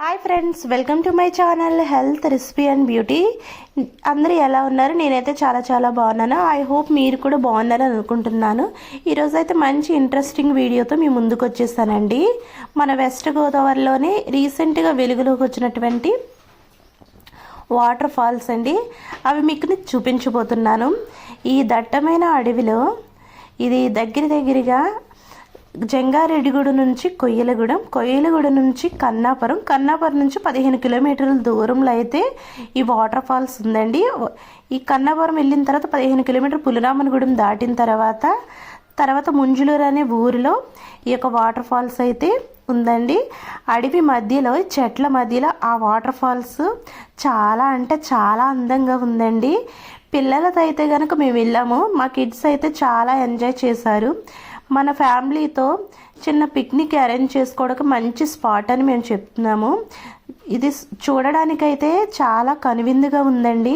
Hi friends, welcome to my channel health recipe and beauty. అందరూ ఎలా ఉన్నారు? నేనైతే చాలా బాగున్నాను. ఐ హోప్ మీరు కూడా బాగున్నారని అనుకుంటున్నాను. ఈరోజు అయితే మంచి ఇంట్రెస్టింగ్ వీడియోతో మీ ముందుకు వచ్చేసానండి. మన వెస్ట్ గోదావరిలోనే రీసెంట్గా వెలుగులోకి వచ్చినటువంటి వాటర్ ఫాల్స్ అండి. అవి మీకు చూపించబోతున్నాను. ఈ దట్టమైన అడవిలో ఇది దగ్గరగా జంగారెడ్డిగూడ నుంచి కొయ్యలగూడ నుంచి కన్నాపురం నుంచి 15 కిలోమీటర్ల దూరంలో అయితే ఈ వాటర్ ఫాల్స్ ఉందండి. ఈ కన్నాపురం వెళ్ళిన తర్వాత 15 కిలోమీటర్ పులిరామనగూడెం దాటిన తర్వాత ముంజులూరు అనే ఊరిలో ఈ యొక్క వాటర్ ఫాల్స్ అయితే ఉందండి. అడవి మధ్యలో, చెట్ల మధ్యలో ఆ వాటర్ ఫాల్స్ చాలా అంటే చాలా అందంగా ఉందండి. పిల్లలతో అయితే కనుక మేము వెళ్ళాము. మా కిడ్స్ అయితే చాలా ఎంజాయ్ చేశారు. మన ఫ్యామిలీతో చిన్న పిక్నిక్ అరేంజ్ చేసుకోవడానికి మంచి స్పాట్ అని మేము చెప్తున్నాము. ఇది చూడడానికైతే చాలా కనువిందుగా ఉందండి.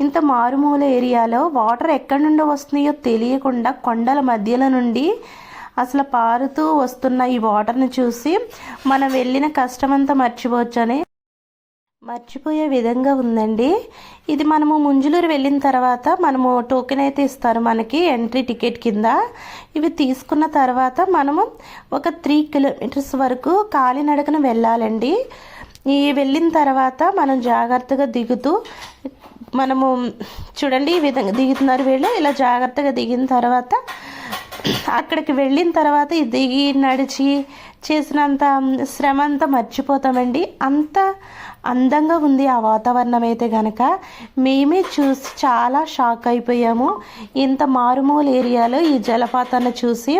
ఇంత మారుమూల ఏరియాలో వాటర్ ఎక్కడి నుండి వస్తున్నాయో తెలియకుండా కొండల మధ్యలో నుండి అసలు పారుతూ వస్తున్న ఈ వాటర్ని చూసి మనం వెళ్ళిన కష్టమంతా మర్చిపోయే విధంగా ఉందండి. ఇది మనము ముంజులూరు వెళ్ళిన తర్వాత మనము టోకెన్ అయితే ఇస్తారు మనకి ఎంట్రీ టికెట్ కింద. ఇవి తీసుకున్న తర్వాత మనము ఒక 3 కిలోమీటర్స్ వరకు కాలినడకన వెళ్ళాలండి. ఈ వెళ్ళిన తర్వాత మనం జాగ్రత్తగా దిగుతూ మనము చూడండి ఈ విధంగా దిగుతున్నారు వీళ్ళు. ఇలా జాగ్రత్తగా దిగిన తర్వాత అక్కడికి వెళ్ళిన తర్వాత దిగి నడిచి చేసినంత శ్రమ అంతా మర్చిపోతామండి. అంత అందంగా ఉంది ఆ వాతావరణం అయితే కనుక. మేమే చూసి చాలా షాక్ అయిపోయాము. ఇంత మారుమూల ఏరియాలో ఈ జలపాతాన్ని చూసి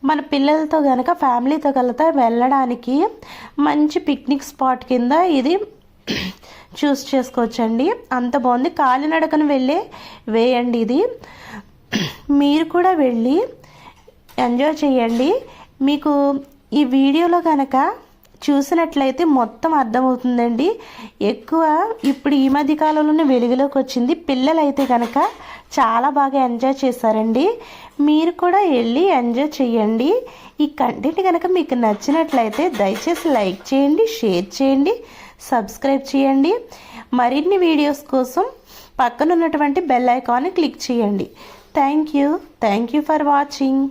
మన పిల్లలతో కనుక ఫ్యామిలీతో కలిసి వెళ్ళడానికి మంచి పిక్నిక్ స్పాట్ కింద ఇది చూస్ చేసుకోవచ్చండి. అంత బాగుంది. కాలినడకను వేయండి. ఇది మీరు కూడా వెళ్ళి ఎంజాయ్ చేయండి. మీకు ఈ వీడియోలో కనుక చూసినట్లయితే మొత్తం అర్థమవుతుందండి. ఎక్కువ ఇప్పుడు ఈ మధ్య కాలంలోనే వెలుగులోకి వచ్చింది. పిల్లలైతే కనుక చాలా బాగా ఎంజాయ్ చేశారండి. మీరు కూడా వెళ్ళి ఎంజాయ్ చేయండి. ఈ కంటెంట్ కనుక మీకు నచ్చినట్లయితే దయచేసి లైక్ చేయండి, షేర్ చేయండి, సబ్స్క్రైబ్ చేయండి. మరిన్ని వీడియోస్ కోసం పక్కన ఉన్నటువంటి బెల్ ఐకాన్ని క్లిక్ చేయండి. Thank you for watching.